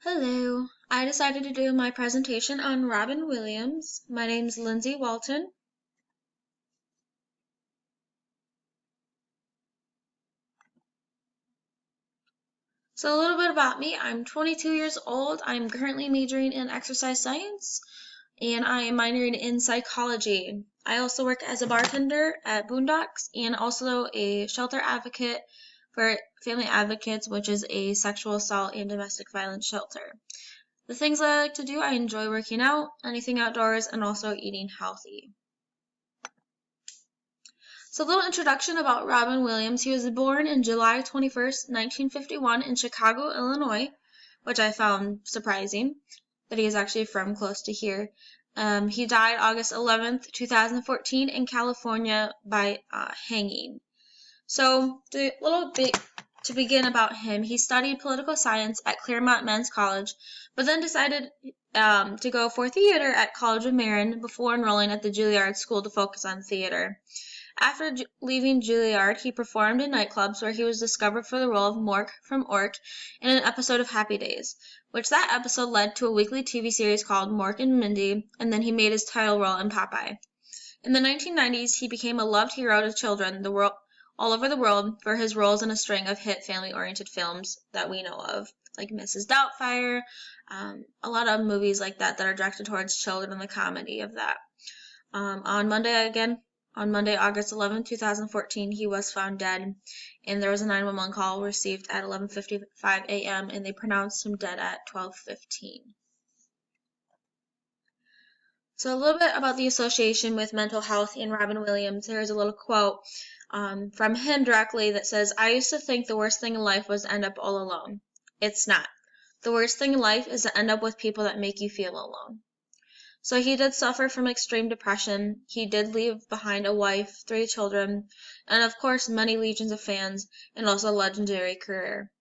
Hello. I decided to do my presentation on Robin Williams. My name's Lindsay Walton. So a little bit about me. I'm 22 years old. I'm currently majoring in exercise science and I am minoring in psychology. I also work as a bartender at Boondocks and also a shelter advocate for Family Advocates, which is a sexual assault and domestic violence shelter. The things I like to do, I enjoy working out, anything outdoors, and also eating healthy. So a little introduction about Robin Williams. He was born in July 21st, 1951 in Chicago, Illinois, which I found surprising that he is actually from close to here. He died August 11th, 2014 in California by hanging. So the little bit to begin about him, he studied political science at Claremont Men's College, but then decided to go for theater at College of Marin before enrolling at the Juilliard School to focus on theater. After leaving Juilliard, he performed in nightclubs where he was discovered for the role of Mork from Ork in an episode of Happy Days, which that episode led to a weekly TV series called Mork and Mindy, and then he made his title role in Popeye. In the 1990s, he became a loved hero to children all over the world for his roles in a string of hit family-oriented films that we know of, like Mrs. Doubtfire, a lot of movies like that that are directed towards children and the comedy of that. On Monday, August 11, 2014, he was found dead, and there was a 911 call received at 11:55 a.m., and they pronounced him dead at 12:15. So a little bit about the association with mental health in Robin Williams. There's a little quote from him directly that says, "I used to think the worst thing in life was to end up all alone. It's not. The worst thing in life is to end up with people that make you feel alone." So he did suffer from extreme depression. He did leave behind a wife, 3 children, and of course many legions of fans, and also a legendary career.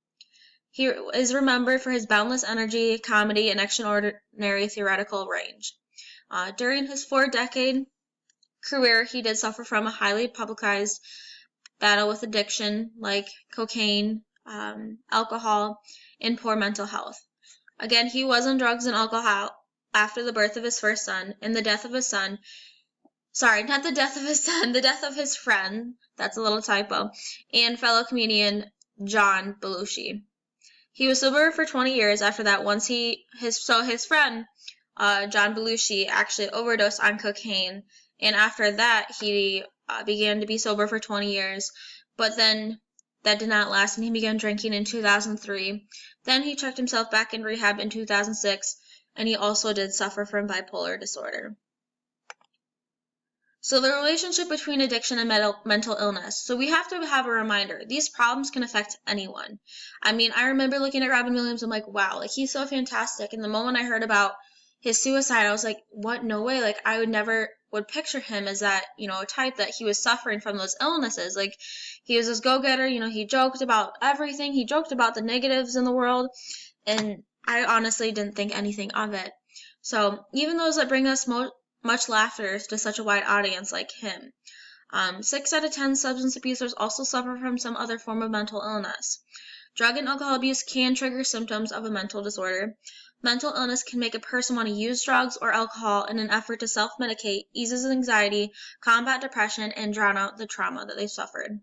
He is remembered for his boundless energy, comedy, and extraordinary theatrical range. During his 4-decade career, he did suffer from a highly publicized battle with addiction like cocaine, alcohol, and poor mental health. Again, he was on drugs and alcohol after the birth of his first son and the death of his son. Sorry, not the death of his son, the death of his friend. That's a little typo. And fellow comedian John Belushi. He was sober for 20 years after that. His friend John Belushi actually overdosed on cocaine, and after that he began to be sober for 20 years, but then that did not last, and he began drinking in 2003. Then he checked himself back in rehab in 2006, and he also did suffer from bipolar disorder. So the relationship between addiction and mental illness. So we have to have a reminder. These problems can affect anyone. I mean, I remember looking at Robin Williams, I'm like, wow, like he's so fantastic. And the moment I heard about his suicide, I was like, what? No way. Like I would picture him as that, type that he was suffering from those illnesses. Like he was this go-getter, he joked about everything. He joked about the negatives in the world. And I honestly didn't think anything of it. So even those that bring us much laughter to such a wide audience like him. 6 out of 10 substance abusers also suffer from some other form of mental illness. Drug and alcohol abuse can trigger symptoms of a mental disorder. Mental illness can make a person want to use drugs or alcohol in an effort to self-medicate, eases anxiety, combat depression, and drown out the trauma that they suffered.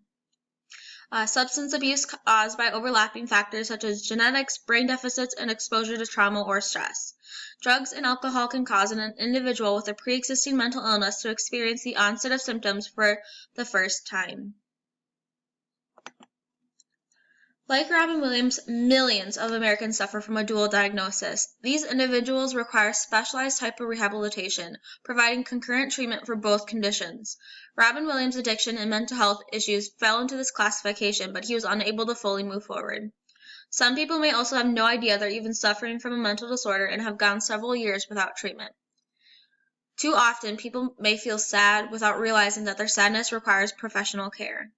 Substance abuse caused by overlapping factors such as genetics, brain deficits, and exposure to trauma or stress. Drugs and alcohol can cause an individual with a pre-existing mental illness to experience the onset of symptoms for the first time. Like Robin Williams, millions of Americans suffer from a dual diagnosis. These individuals require specialized type of rehabilitation, providing concurrent treatment for both conditions. Robin Williams' addiction and mental health issues fell into this classification, but he was unable to fully move forward. Some people may also have no idea they're even suffering from a mental disorder and have gone several years without treatment. Too often, people may feel sad without realizing that their sadness requires professional care.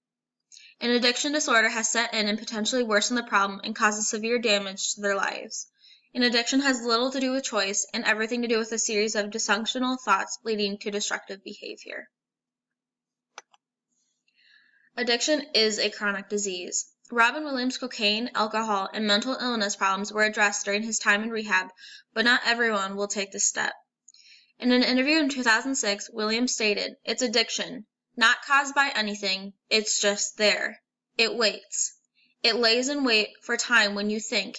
An addiction disorder has set in and potentially worsened the problem and causes severe damage to their lives. An addiction has little to do with choice and everything to do with a series of dysfunctional thoughts leading to destructive behavior. Addiction is a chronic disease. Robin Williams' cocaine, alcohol, and mental illness problems were addressed during his time in rehab, but not everyone will take this step. In an interview in 2006, Williams stated, "It's addiction, not caused by anything, it's just there. It waits. It lays in wait for time when you think,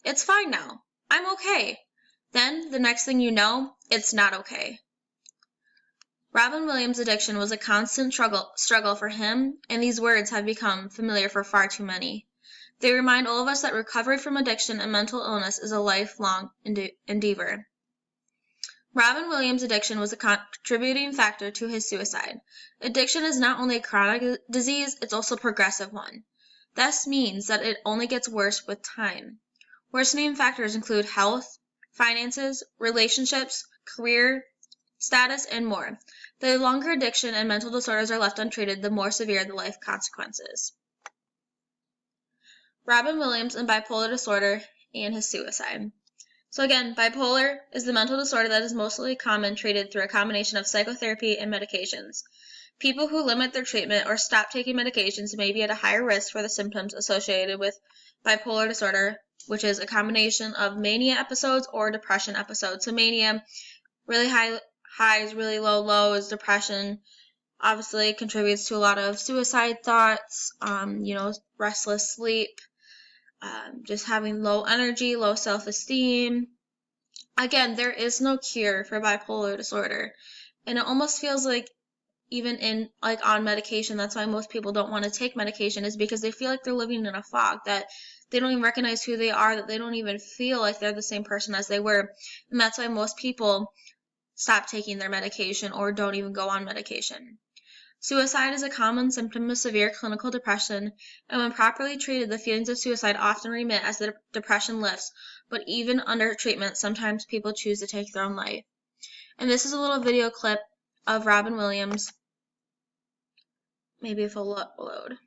it's fine now, I'm okay. Then, the next thing you know, it's not okay." Robin Williams' addiction was a constant struggle for him, and these words have become familiar for far too many. They remind all of us that recovery from addiction and mental illness is a lifelong endeavor. Robin Williams' addiction was a contributing factor to his suicide. Addiction is not only a chronic disease, it's also a progressive one. This means that it only gets worse with time. Worsening factors include health, finances, relationships, career status, and more. The longer addiction and mental disorders are left untreated, the more severe the life consequences. Robin Williams and bipolar disorder and his suicide. So again, bipolar is the mental disorder that is mostly common treated through a combination of psychotherapy and medications. People who limit their treatment or stop taking medications may be at a higher risk for the symptoms associated with bipolar disorder, which is a combination of mania episodes or depression episodes. So mania, really high highs, really low lows. Depression obviously contributes to a lot of suicide thoughts, restless sleep, just having low energy, low self-esteem. Again, there is no cure for bipolar disorder, and it almost feels like even on medication, that's why most people don't want to take medication, is because they feel like they're living in a fog, that they don't even recognize who they are, that they don't even feel like they're the same person as they were. And that's why most people stop taking their medication or don't even go on medication. Suicide is a common symptom of severe clinical depression, and when properly treated, the feelings of suicide often remit as the depression lifts, but even under treatment, sometimes people choose to take their own life. And this is a little video clip of Robin Williams. Maybe if it'll load.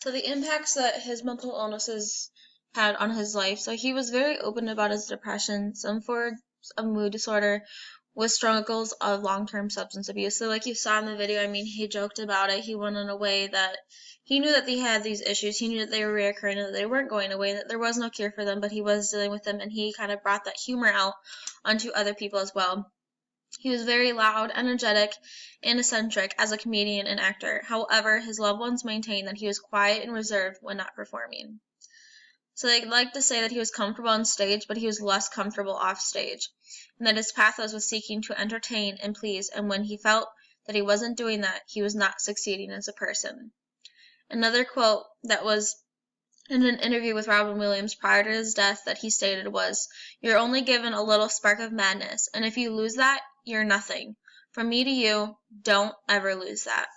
So the impacts that his mental illnesses had on his life. So he was very open about his depression, some forms of mood disorder, with struggles of long-term substance abuse. So like you saw in the video, I mean, he joked about it. He went in a way that he knew that he had these issues. He knew that they were reoccurring and that they weren't going away, that there was no cure for them, but he was dealing with them, and he kind of brought that humor out onto other people as well. He was very loud, energetic, and eccentric as a comedian and actor. However, his loved ones maintained that he was quiet and reserved when not performing. So they like to say that he was comfortable on stage, but he was less comfortable off stage, and that his pathos was seeking to entertain and please, and when he felt that he wasn't doing that, he was not succeeding as a person. Another quote that was in an interview with Robin Williams prior to his death that he stated was, "You're only given a little spark of madness, and if you lose that, you're nothing. From me to you, don't ever lose that."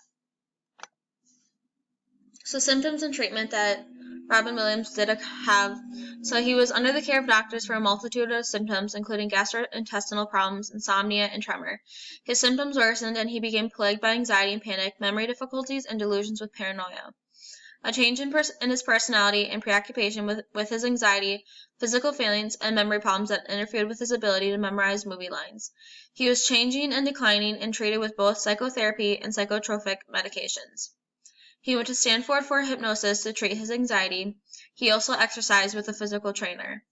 So symptoms and treatment that Robin Williams did have. So he was under the care of doctors for a multitude of symptoms, including gastrointestinal problems, insomnia, and tremor. His symptoms worsened, and he became plagued by anxiety and panic, memory difficulties, and delusions with paranoia. A change in his personality and preoccupation with his anxiety, physical failings, and memory problems that interfered with his ability to memorize movie lines. He was changing and declining and treated with both psychotherapy and psychotropic medications. He went to Stanford for hypnosis to treat his anxiety. He also exercised with a physical trainer.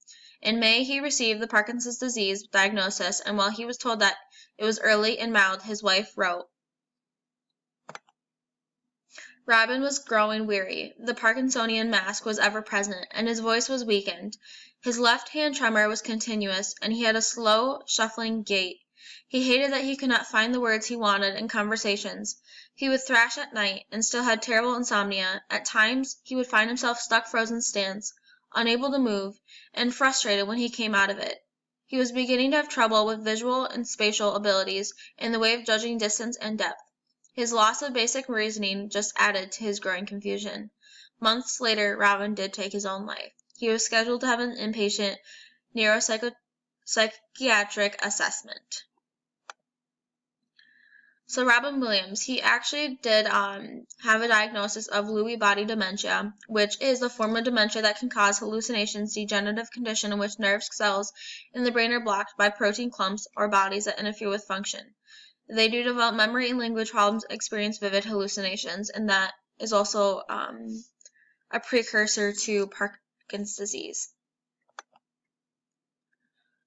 In May, he received the Parkinson's disease diagnosis, and while he was told that it was early and mild, his wife wrote, "Robin was growing weary. The Parkinsonian mask was ever present, and his voice was weakened. His left hand tremor was continuous, and he had a slow, shuffling gait. He hated that he could not find the words he wanted in conversations. He would thrash at night, and still had terrible insomnia. At times he would find himself stuck frozen stance, unable to move, and frustrated when he came out of it. He was beginning to have trouble with visual and spatial abilities in the way of judging distance and depth. His loss of basic reasoning just added to his growing confusion." Months later, Robin did take his own life. He was scheduled to have an inpatient neuropsychiatric assessment. So Robin Williams, he actually did have a diagnosis of Lewy body dementia, which is a form of dementia that can cause hallucinations, degenerative condition in which nerve cells in the brain are blocked by protein clumps or bodies that interfere with function. They do develop memory and language problems, experience vivid hallucinations, and that is also a precursor to Parkinson's disease.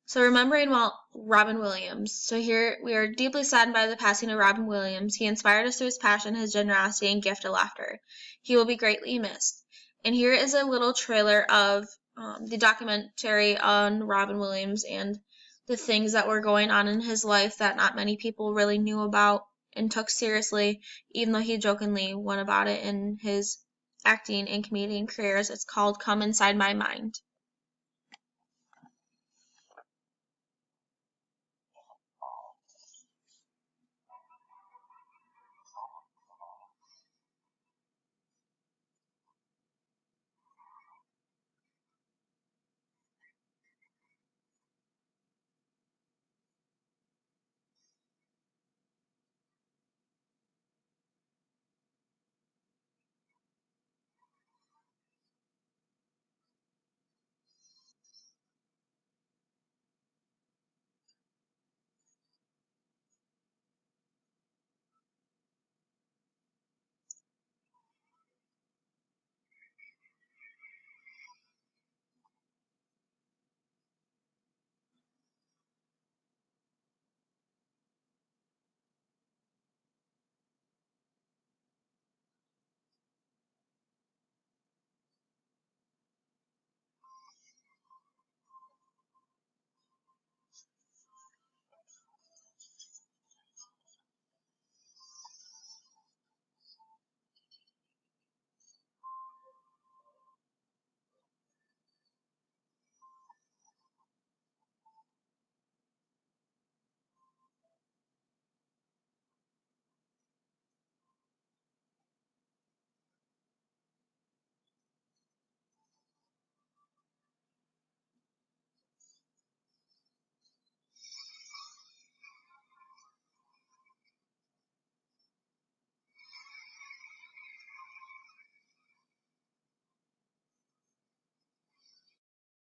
So remembering Robin Williams. So here we are deeply saddened by the passing of Robin Williams. He inspired us through his passion, his generosity, and gift of laughter. He will be greatly missed. And here is a little trailer of the documentary on Robin Williams and the things that were going on in his life that not many people really knew about and took seriously, even though he jokingly went about it in his acting and comedian careers. It's called Come Inside My Mind.